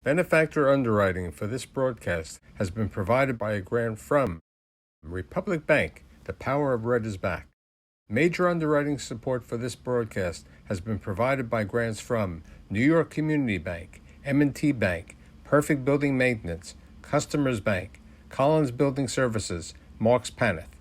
Benefactor underwriting for this broadcast has been provided by a grant from Republic Bank. The power of red is back. Major underwriting support for this broadcast has been provided by grants from New York Community Bank, M&T Bank, Perfect Building Maintenance, Customers Bank, Collins Building Services, Marks Paneth.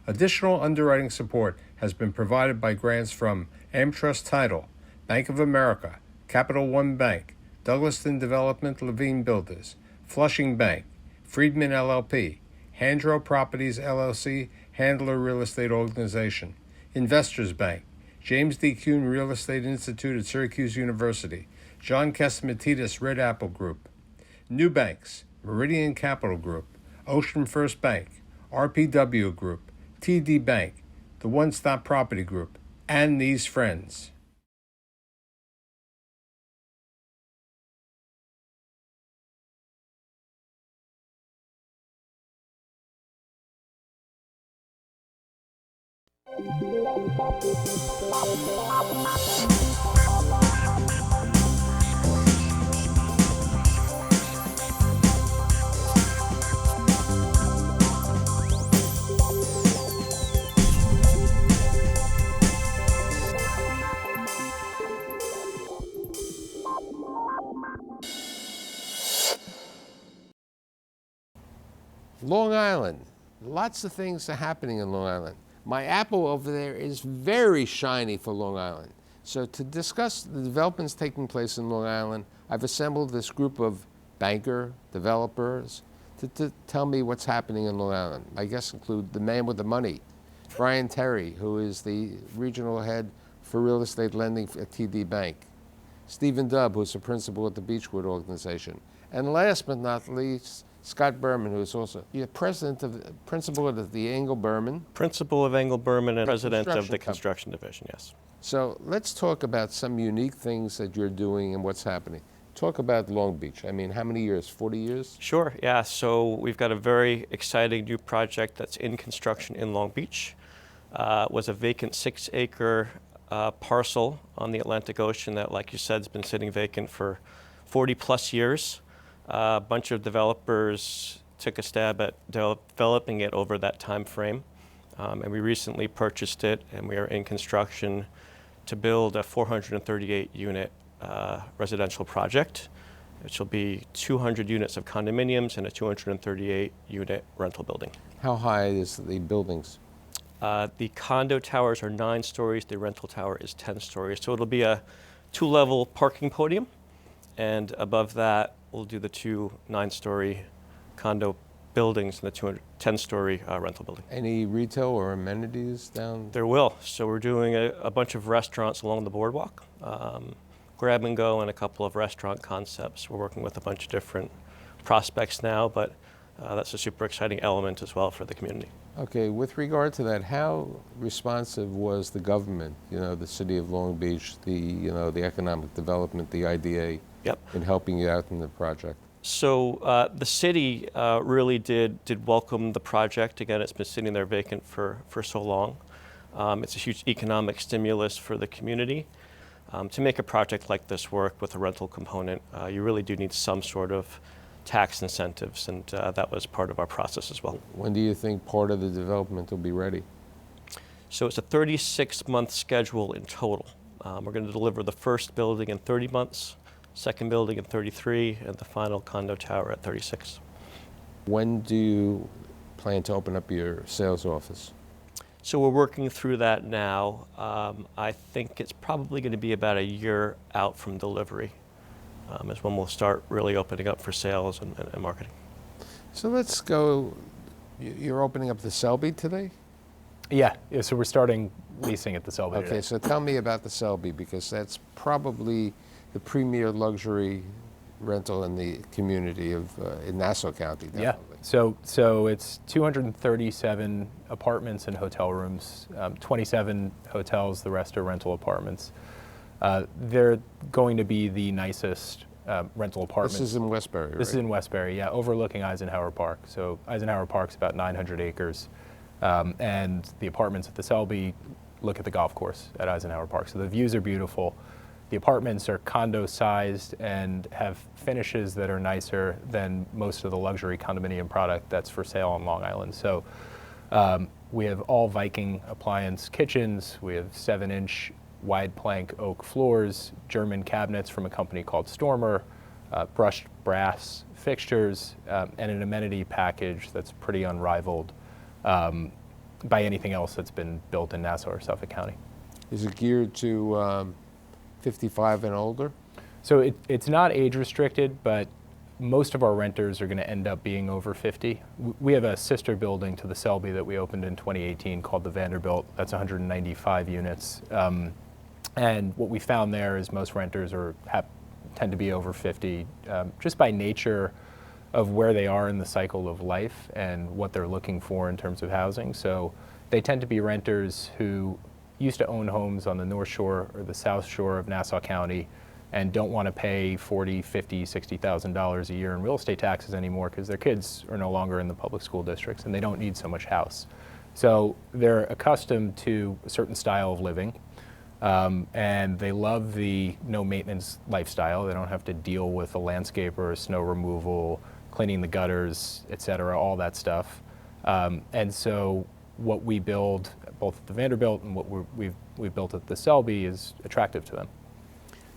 Additional underwriting support has been provided by grants from AmTrust Title, Bank of America, Capital One Bank, Douglaston Development Levine Builders, Flushing Bank, Friedman LLP, Handro Properties LLC, Handler Real Estate Organization, Investors Bank, James D. Kuhn Real Estate Institute at Syracuse University, John Catsimatidis Red Apple Group, New Banks, Meridian Capital Group, Ocean First Bank, RPW Group, TD Bank, the One Stop Property Group, and these friends. Long Island. Lots of things are happening in Long Island. My apple over there is very shiny for Long Island. So to discuss the developments taking place in Long Island, I've assembled this group of banker, developers, to tell me what's happening in Long Island. My guests include the man with the money, Brian Terry, who is the regional head for real estate lending at TD Bank, Stephen Dubb, who's the principal at the Beechwood Organization, and last but not least, Scott Berman, who is also principal of the Engel Berman. Principal of Engel Berman and president of the Company. construction division, yes. So let's talk about some unique things that you're doing and what's happening. Talk about Long Beach. I mean, how many years? 40 years? Sure, yeah. So we've got a very exciting new project that's in construction in Long Beach. It was a vacant 6-acre parcel on the Atlantic Ocean that, like you said, has been sitting vacant for 40 plus years. A bunch of developers took a stab at developing it over that time frame. And we recently purchased it, and we are in construction to build a 438-unit residential project, which will be 200 units of condominiums and a 238-unit rental building. How high is the buildings? The condo towers are 9 stories, the rental tower is 10 stories. So it'll be a 2-level parking podium, and above that, we'll do the 2 9-story condo buildings and the 10-story rental building. Any retail or amenities down? There will. So we're doing a bunch of restaurants along the boardwalk, grab and go, and a couple of restaurant concepts. We're working with a bunch of different prospects now, but that's a super exciting element as well for the community. Okay, with regard to that, how responsive was the government, the city of Long Beach, the economic development, the IDA, in helping you out in the project? So the city really did welcome the project. Again, it's been sitting there vacant for so long. It's a huge economic stimulus for the community. To make a project like this work with a rental component, you really do need some sort of tax incentives, and that was part of our process as well. When do you think part of the development will be ready? So it's a 36-month schedule in total. We're going to deliver the first building in 30 months, second building in 33, and the final condo tower at 36. When do you plan to open up your sales office? So we're working through that now. I think it's probably going to be about a year out from delivery is when we'll start really opening up for sales and marketing. So let's go, you're opening up the Selby today? Yeah, so we're starting leasing at the Selby Okay, today. so tell me about the Selby, because that's probably the premier luxury rental in the community of in Nassau County, definitely. Yeah, so it's 237 apartments and hotel rooms, 27 hotels, the rest are rental apartments. They're going to be the nicest rental apartments. This is in Westbury, right? This is in Westbury, yeah, overlooking Eisenhower Park. So Eisenhower Park's about 900 acres, and the apartments at the Selby look at the golf course at Eisenhower Park. So the views are beautiful. The apartments are condo-sized and have finishes that are nicer than most of the luxury condominium product that's for sale on Long Island. So we have all Viking appliance kitchens. We have 7-inch wide plank oak floors, German cabinets from a company called Stormer, brushed brass fixtures, and an amenity package that's pretty unrivaled by anything else that's been built in Nassau or Suffolk County. Is it geared to 55 and older? So it's not age restricted, but most of our renters are going to end up being over 50. We have a sister building to the Selby that we opened in 2018 called the Vanderbilt. That's 195 units. And what we found there is most renters tend to be over 50, just by nature of where they are in the cycle of life and what they're looking for in terms of housing. So they tend to be renters who used to own homes on the North Shore or the South Shore of Nassau County and don't want to pay $40,000, $50,000, $60,000 a year in real estate taxes anymore because their kids are no longer in the public school districts and they don't need so much house. So they're accustomed to a certain style of living. And they love the no maintenance lifestyle. They don't have to deal with a landscaper, snow removal, cleaning the gutters, et cetera, all that stuff. And so what we build both at the Vanderbilt and what we've built at the Selby is attractive to them.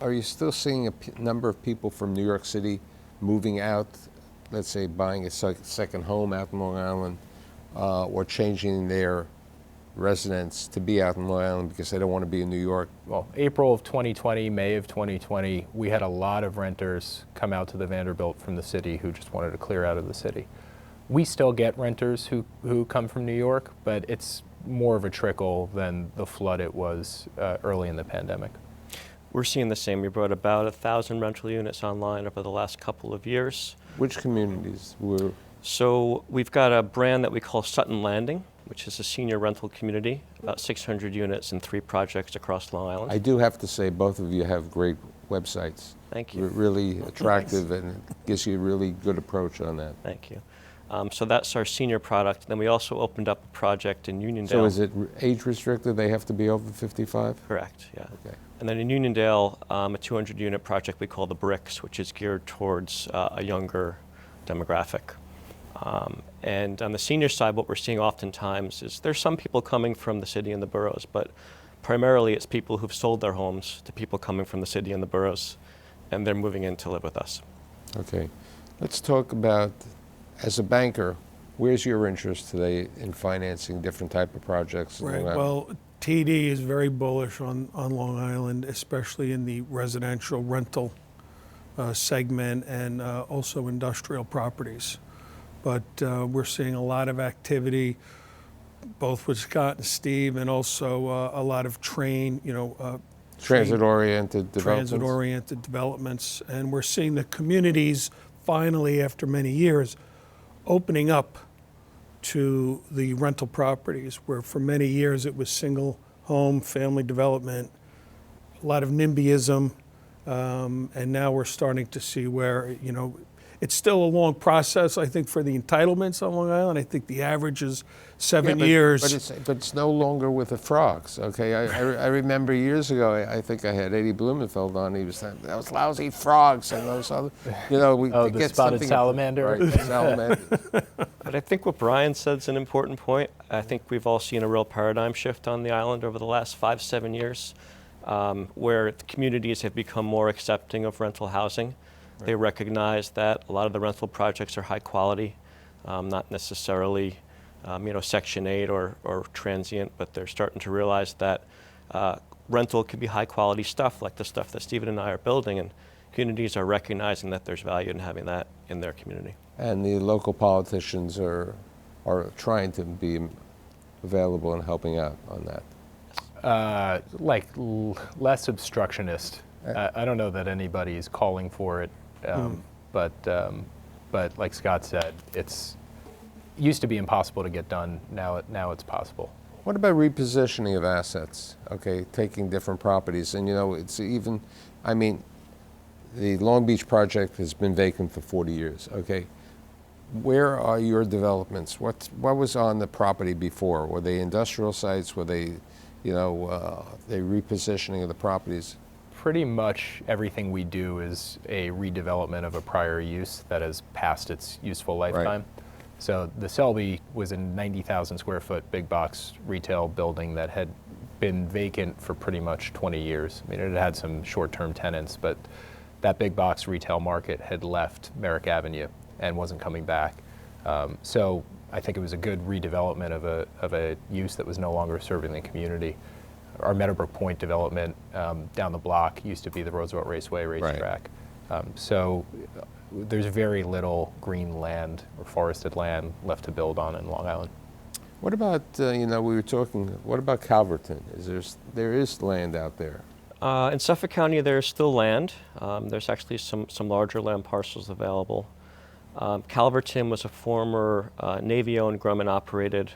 Are you still seeing a number of people from New York City moving out, let's say buying a second home out in Long Island, or changing their residence to be out in Long Island because they don't want to be in New York? Well, April of 2020, May of 2020, we had a lot of renters come out to the Vanderbilt from the city who just wanted to clear out of the city. We still get renters who come from New York, but it's more of a trickle than the flood it was early in the pandemic. We're seeing the same. We brought about 1,000 rental units online over the last couple of years. Which communities were? So we've got a brand that we call Sutton Landing, which is a senior rental community, about 600 units in 3 projects across Long Island. I do have to say both of you have great websites. Thank you. Really attractive and it gives you a really good approach on that. Thank you. So that's our senior product. Then we also opened up a project in Uniondale. So is it age restricted? They have to be over 55? Correct, yeah. Okay. And then in Uniondale, a 200-unit project we call the Bricks, which is geared towards a younger demographic. And on the senior side, what we're seeing oftentimes is there's some people coming from the city and the boroughs, but primarily it's people who've sold their homes to people coming from the city and the boroughs, and they're moving in to live with us. Okay. Let's talk about, as a banker, where's your interest today in financing different type of projects? in Right. Long Island? Well, TD is very bullish on Long Island, especially in the residential rental segment and also industrial properties. But we're seeing a lot of activity, both with Scott and Steve, and also a lot of transit-oriented developments? transit-oriented developments. And we're seeing the communities finally, after many years, opening up to the rental properties, where for many years it was single home, family development, a lot of NIMBYism, and now we're starting to see where, it's still a long process, I think, for the entitlements on Long Island. I think the average is 7 years. But it's no longer with the frogs, okay? I remember years ago, I think I had Eddie Blumenfeld on, he was saying, those lousy frogs and those other, The spotted salamander. Right, the salamander. But I think what Brian said is an important point. I think we've all seen a real paradigm shift on the island over the last 5-7 years, where the communities have become more accepting of rental housing. They recognize that a lot of the rental projects are high quality, not necessarily Section 8 or transient, but they're starting to realize that rental can be high quality stuff like the stuff that Stephen and I are building, and communities are recognizing that there's value in having that in their community. And the local politicians are trying to be available and helping out on that. Less obstructionist. I don't know that anybody is calling for it, but like Scott said, it's used to be impossible to get done. Now it's possible. What about repositioning of assets? Okay, taking different properties, and it's even, the Long Beach project has been vacant for 40 years. Okay, where are your developments? What was on the property before? Were they industrial sites? Were they, they repositioning of the properties? pretty much everything we do is a redevelopment of a prior use that has passed its useful lifetime. So the Selby was a 90,000 square foot big box retail building that had been vacant for pretty much 20 years. I mean, it had some short-term tenants, but that big box retail market had left Merrick Avenue and wasn't coming back. So I think it was a good redevelopment of a use that was no longer serving the community. Our Meadowbrook Point development down the block used to be the Roosevelt Raceway racetrack. So there's very little green land or forested land left to build on in Long Island. What about, we were talking, what about Calverton? There is land out there. In Suffolk County, there's still land. There's actually some larger land parcels available. Calverton was a former Navy-owned, Grumman-operated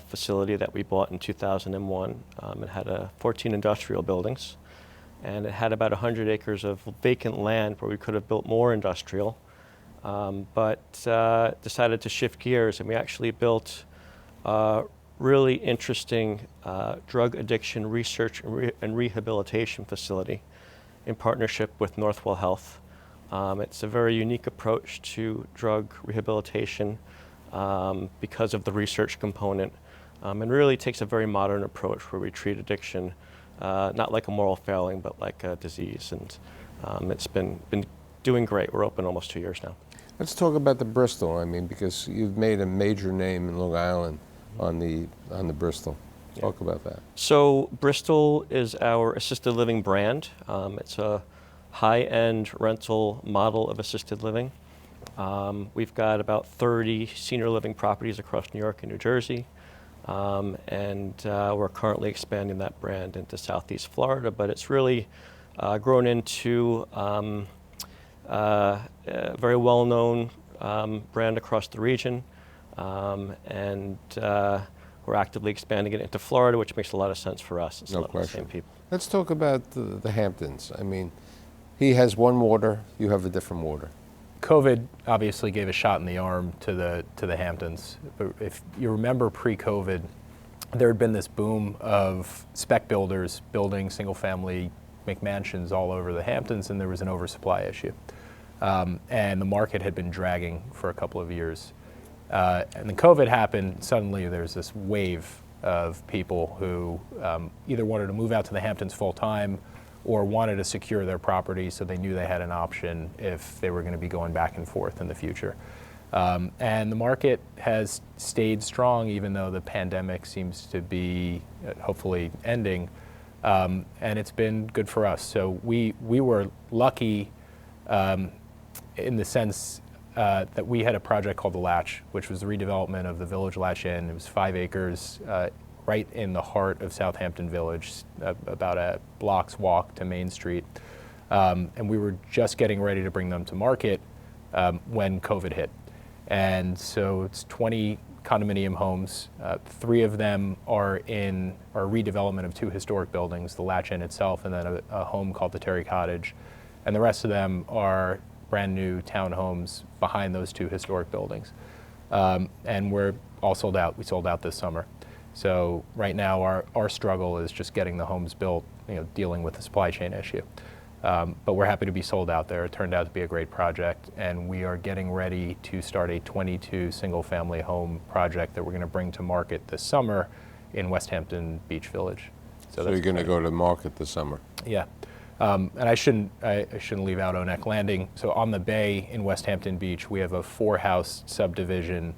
facility that we bought in 2001. It had 14 industrial buildings, and it had about 100 acres of vacant land where we could have built more industrial, but decided to shift gears, and we actually built a really interesting drug addiction research and rehabilitation facility in partnership with Northwell Health. It's a very unique approach to drug rehabilitation because of the research component, and really takes a very modern approach where we treat addiction not like a moral failing, but like a disease. And it's been doing great. We're open almost 2 years now. Let's talk about the Bristol. I mean, because you've made a major name in Long Island on the Bristol. Talk about that. So Bristol is our assisted living brand. It's a high-end rental model of assisted living. We've got about 30 senior living properties across New York and New Jersey. And we're currently expanding that brand into Southeast Florida, but it's really grown into a very well-known brand across the region. And we're actively expanding it into Florida, which makes a lot of sense for us. It's a lot of the same people. Let's talk about the Hamptons. I mean, he has one water, you have a different water. COVID obviously gave a shot in the arm to the Hamptons. But if you remember pre-COVID, there had been this boom of spec builders building single-family McMansions all over the Hamptons, and there was an oversupply issue. And the market had been dragging for a couple of years. And then COVID happened. Suddenly there's this wave of people who either wanted to move out to the Hamptons full-time or wanted to secure their property so they knew they had an option if they were going to be going back and forth in the future. And the market has stayed strong even though the pandemic seems to be hopefully ending. And it's been good for us. So we were lucky in the sense that we had a project called The Latch, which was the redevelopment of the Village Latch Inn. It was 5 acres right in the heart of Southampton Village, about a block's walk to Main Street. And we were just getting ready to bring them to market when COVID hit. And so it's 20 condominium homes. 3 of them are in our redevelopment of 2 historic buildings, the Latch Inn itself, and then a home called the Terry Cottage. And the rest of them are brand new townhomes behind those 2 historic buildings. And we're all sold out. We sold out this summer. So right now our struggle is just getting the homes built, dealing with the supply chain issue. But we're happy to be sold out there. It turned out to be a great project, and we are getting ready to start a 22 single-family home project that we're going to bring to market this summer in West Hampton Beach Village. So you're going to go to market this summer? Yeah. And I shouldn't leave out Oneck Landing. So on the bay in West Hampton Beach, we have a 4-house subdivision.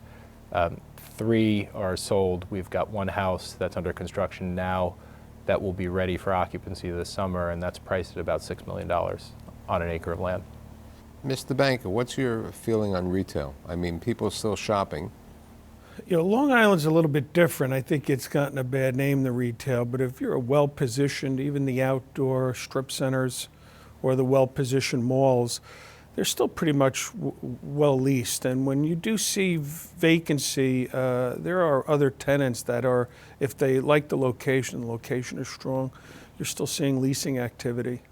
3 are sold. We've got 1 house that's under construction now that will be ready for occupancy this summer, and that's priced at about $6 million on an acre of land. Mr. Banker, what's your feeling on retail? I mean, people are still shopping. Long Island's a little bit different. I think it's gotten a bad name, the retail, but if you're well-positioned, even the outdoor strip centers or the well-positioned malls, they're still pretty much well leased. And when you do see vacancy, there are other tenants that are, if they like the location is strong, you're still seeing leasing activity.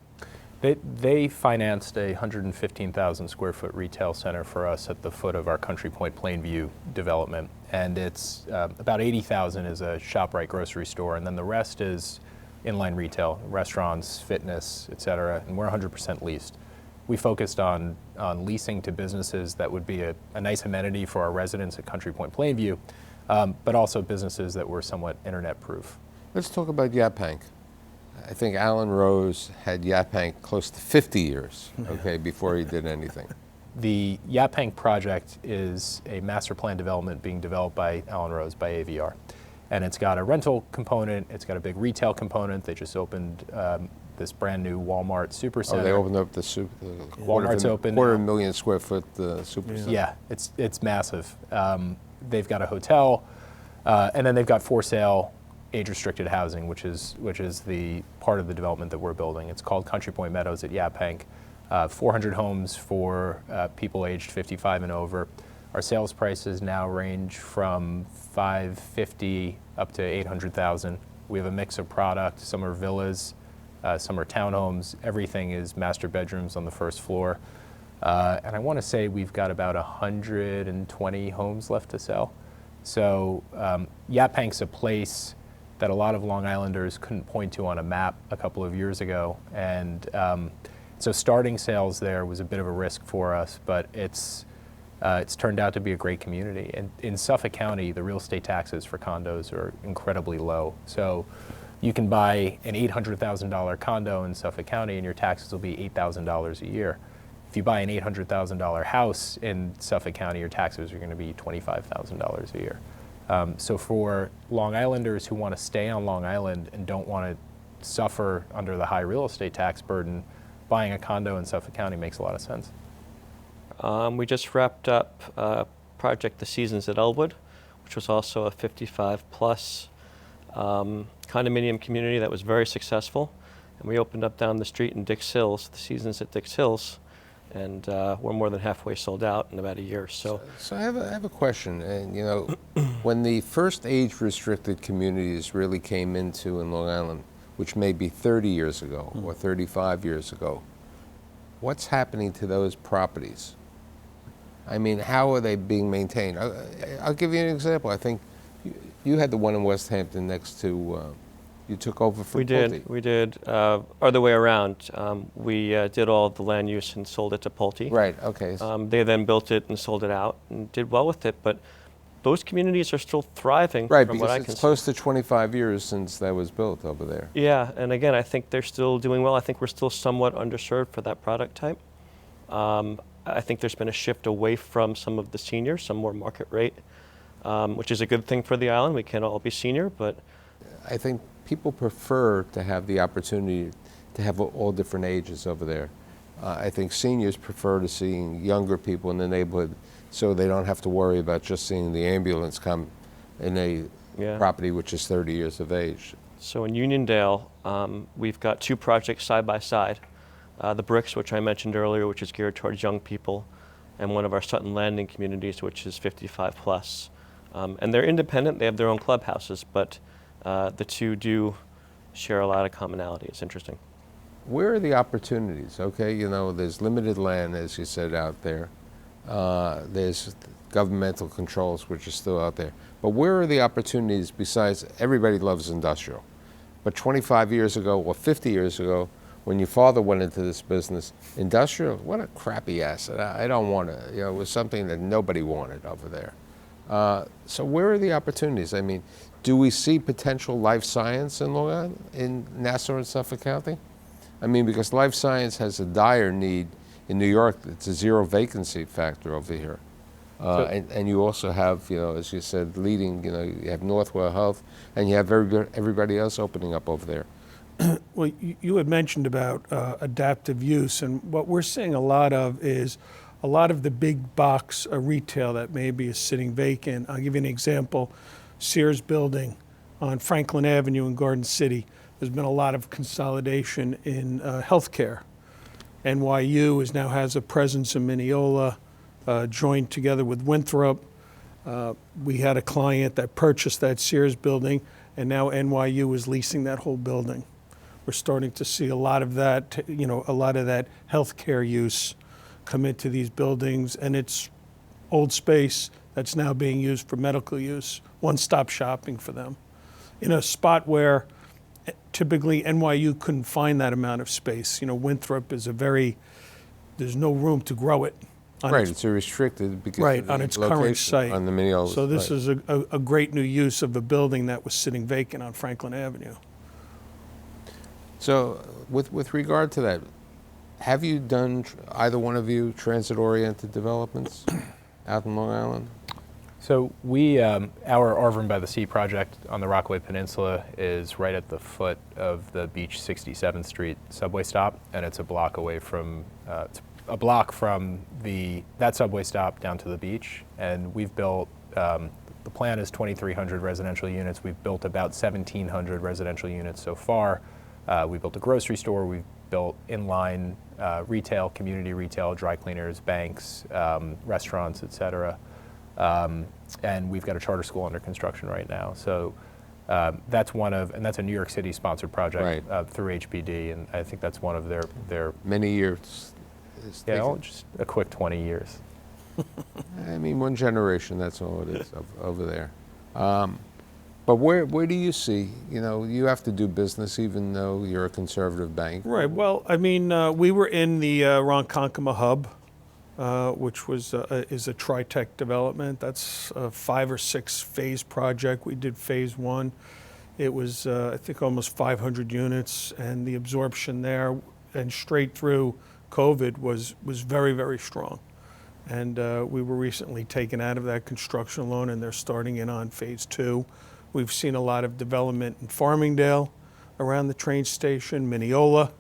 They financed a 115,000 square foot retail center for us at the foot of our Country Point Plainview development. And it's about 80,000 is a ShopRite grocery store, and then the rest is inline retail, restaurants, fitness, et cetera, and we're 100% leased. We focused on leasing to businesses that would be a nice amenity for our residents at Country Point Plainview, but also businesses that were somewhat internet proof. Let's talk about Yaphank. I think Alan Rose had Yaphank close to 50 years, okay, before he did anything. The Yaphank project is a master plan development being developed by Alan Rose, by AVR. And it's got a rental component, it's got a big retail component. They just opened this brand new Walmart Supercenter. Oh, they opened up the Walmart's open quarter now. million square foot Supercenter. Yeah, it's massive. They've got a hotel, and then they've got for sale age-restricted housing, which is the part of the development that we're building. It's called Country Point Meadows at Yaphank. 400 homes for people aged 55 and over. Our sales prices now range from $550,000 up to $800,000. We have a mix of product. Some are villas, some are townhomes. Everything is master bedrooms on the first floor. And I want to say we've got about 120 homes left to sell. So Yaphank's a place that a lot of Long Islanders couldn't point to on a map a couple of years ago. And so starting sales there was a bit of a risk for us, but it's turned out to be a great community. And in Suffolk County, the real estate taxes for condos are incredibly low. So you can buy an $800,000 condo in Suffolk County and your taxes will be $8,000 a year. If you buy an $800,000 house in Suffolk County, your taxes are going to be $25,000 a year. So for Long Islanders who want to stay on Long Island and don't want to suffer under the high real estate tax burden, buying a condo in Suffolk County makes a lot of sense. We just wrapped up Project The Seasons at Elwood, which was also a 55-plus condominium community that was very successful. And we opened up down the street in Dix Hills, The Seasons at Dix Hills, and we're more than halfway sold out in about a year. So I have a question. And you know, when the first age-restricted communities really came into in Long Island, which may be 30 years ago or 35 years ago, what's happening to those properties? I mean, how are they being maintained? I'll give you an example. I think you had the one in West Hampton next to, you took over for Pulte. We did. Other way around. We did all the land use and sold it to Pulte. Right, okay. They then built it and sold it out and did well with it. But those communities are still thriving, Right, from what I because can it's see. close to 25 years since that was built over there. Yeah, and again, I think they're still doing well. I think we're still somewhat underserved for that product type. I think there's been a shift away from some of the seniors, some more market rate, which is a good thing for the island. We can't all be senior, but I think people prefer to have the opportunity to have all different ages over there. I think seniors prefer to seeing younger people in the neighborhood so they don't have to worry about just seeing the ambulance come in a property which is 30 years of age. So in Uniondale, we've got two projects side by side. The Bricks, which I mentioned earlier, which is geared towards young people, and one of our Sutton Landing communities, which is 55 plus. And they're independent, they have their own clubhouses, but the two do share a lot of commonality. It's interesting. Where are the opportunities? Okay, you know, there's limited land, as you said, out there. There's governmental controls, which are still out there. But where are the opportunities besides, everybody loves industrial. But 25 years ago or 50 years ago, when your father went into this business, industrial, what a crappy asset. I don't want it. You know, it was something that nobody wanted over there. So where are the opportunities? I mean, do we see potential life science in Long Island, in Nassau and Suffolk County? I mean, because life science has a dire need in New York. It's a zero vacancy factor over here. And you also have, you know, as you said, leading, you know, you have Northwell Health, and you have everybody else opening up over there. Well, you had mentioned about adaptive use, and what we're seeing a lot of is a lot of the big box retail that maybe is sitting vacant. I'll give you an example. Sears building on Franklin Avenue in Garden City. There's been a lot of consolidation in healthcare. NYU now has a presence in Mineola, joined together with Winthrop. We had a client that purchased that Sears building, and now NYU is leasing that whole building. We're starting to see a lot of that, you know, a lot of that healthcare use come into these buildings, and it's old space that's now being used for medical use, one-stop shopping for them. In a spot where typically NYU couldn't find that amount of space. Winthrop is there's no room to grow it. Right, it's a restricted because Right, of the on its current location, site. on the Mineola So this site. is a great new use of a building that was sitting vacant on Franklin Avenue. So with regard to that, have you done, either one of you, transit-oriented developments out in Long Island? So our Arvin by the Sea project on the Rockaway Peninsula is right at the foot of the Beach 67th Street subway stop, and it's a block away from, it's a block from that subway stop down to the beach. And we've built, the plan is 2,300 residential units. We've built about 1,700 residential units so far. We built a grocery store. We've built inline retail, community retail, dry cleaners, banks, restaurants, et cetera. And we've got a charter school under construction right now. So that's and that's a New York City sponsored project through HPD, and I think that's one of their Many years. just a quick 20 years. I mean, one generation, that's all it is over there. But where do you see, you have to do business even though you're a conservative bank. Right. Well, I mean, we were in the Ronkonkoma hub, which is a Tritech development. That's a 5 or 6 phase project. We did phase 1. It was, I think, almost 500 units, and the absorption there and straight through COVID was very, very strong. And we were recently taken out of that construction loan, and they're starting in on phase 2. We've seen a lot of development in Farmingdale, around the train station, Mineola,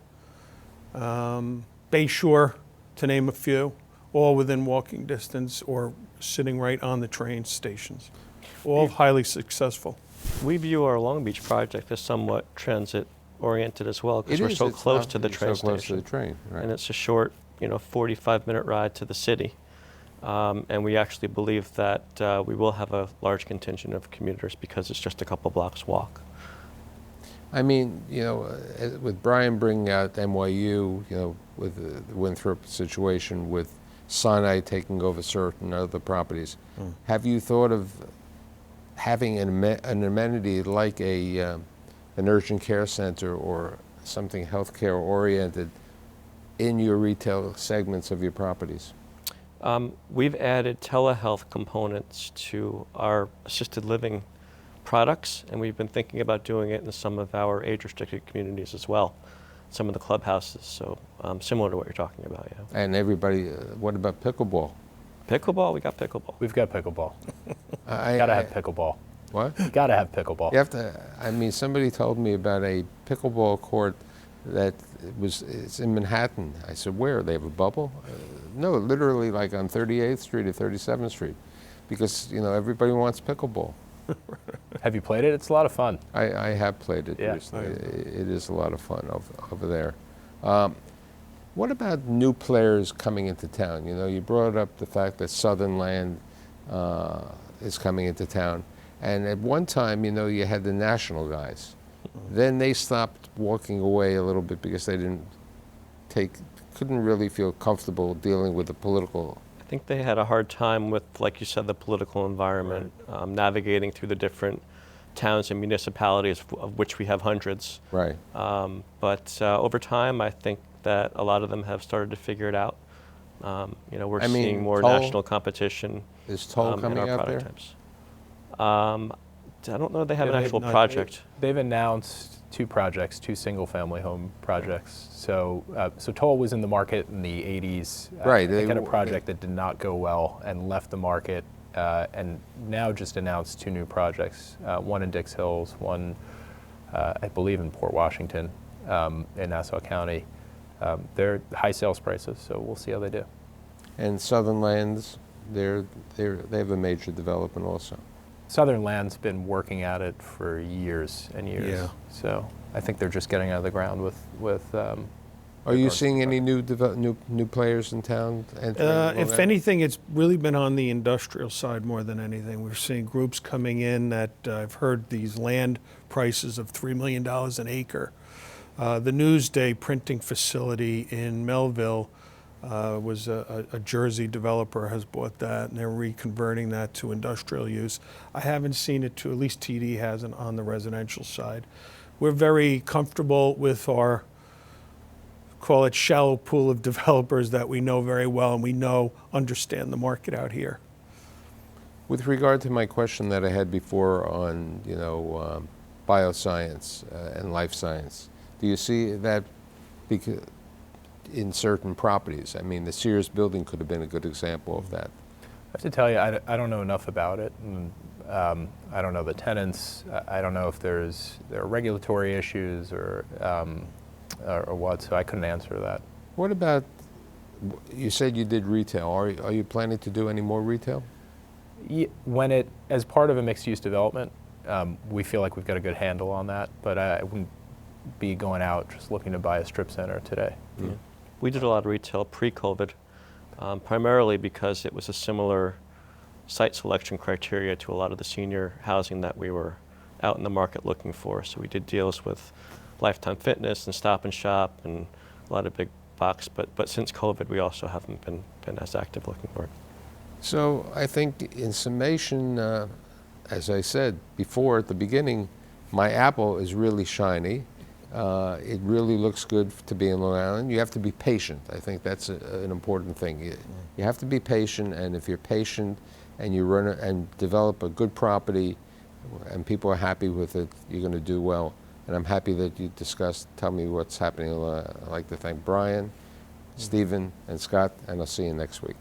Bayshore, to name a few, all within walking distance or sitting right on the train stations. All highly successful. We view our Long Beach project as somewhat transit-oriented as well, because It we're is, so it's close not- to the you're train so close to station. the train, right. And it's a short, 45-minute ride to the city. And we actually believe that we will have a large contingent of commuters because it's just a couple blocks walk. I mean, with Brian bringing out NYU, with the Winthrop situation, with Sinai taking over certain other properties, have you thought of having an amenity like an urgent care center or something healthcare oriented in your retail segments of your properties? We've added telehealth components to our assisted living products, and we've been thinking about doing it in some of our age-restricted communities as well, some of the clubhouses, so similar to what you're talking about, yeah. And everybody, what about pickleball? Pickleball, we got pickleball. We've got pickleball. I Gotta have pickleball. What? You gotta have pickleball. You have to, I mean, somebody told me about a pickleball court that it's in Manhattan. I said, where? They have a bubble? No, literally like on 38th Street or 37th Street, because, everybody wants pickleball. Have you played it? It's a lot of fun. I have played it Yeah. recently. It is a lot of fun over there. What about new players coming into town? You brought up the fact that Southern Land is coming into town. And at one time, you had the national guys. Then they stopped walking away a little bit because they couldn't really feel comfortable dealing with the political. I think they had a hard time with, like you said, the political environment, navigating through the different towns and municipalities, of which we have hundreds. Right. But over time, I think that a lot of them have started to figure it out. We're seeing more Toll- national competition Is Toll in coming our out product there? types. I don't know if they have Yeah, an they've actual not- project. They've announced 2 projects, 2 single-family home projects. So Toll was in the market in the 80s. Right, They had a they- project that did not go well and left the market, and now just announced 2 new projects. One in Dix Hills, one, I believe, in Port Washington, in Nassau County. They're high sales prices, so we'll see how they do. And Southern Lands, they have a major development also. Southern Land's been working at it for years and years. Yeah. So I think they're just getting out of the ground with Are you regards to seeing any project. new players in town entering Long If Island? anything, it's really been on the industrial side more than anything. We're seeing groups coming in that I've heard these land prices of $3 million an acre. The Newsday printing facility in Melville was a Jersey developer has bought that, and they're reconverting that to industrial use. I haven't seen it to, at least TD hasn't on the residential side. we're very comfortable with our, call it shallow pool of developers that we know very well and we know, understand the market out here. With regard to my question that I had before on, bioscience and life science, do you see that in certain properties? I mean, the Sears building could have been a good example of that. I have to tell you, I don't know enough about it. And, I don't know the tenants. I don't know if there are regulatory issues or what, so I couldn't answer that. What about, you said you did retail. Are you planning to do any more retail? When as part of a mixed-use development, we feel like we've got a good handle on that, but I wouldn't be going out just looking to buy a strip center today. Yeah. We did a lot of retail pre-COVID, primarily because it was a similar site selection criteria to a lot of the senior housing that we were out in the market looking for. So we did deals with Lifetime Fitness and Stop and Shop and a lot of big box, but since COVID, we also haven't been as active looking for it. So I think in summation, as I said before at the beginning, my apple is really shiny. It really looks good to be in Long Island. You have to be patient. I think that's an important thing. You have to be patient, and if you're patient and you run and develop a good property and people are happy with it, you're going to do well. And I'm happy that you tell me what's happening. I'd like to thank Brian, Stephen, and Scott, and I'll see you next week.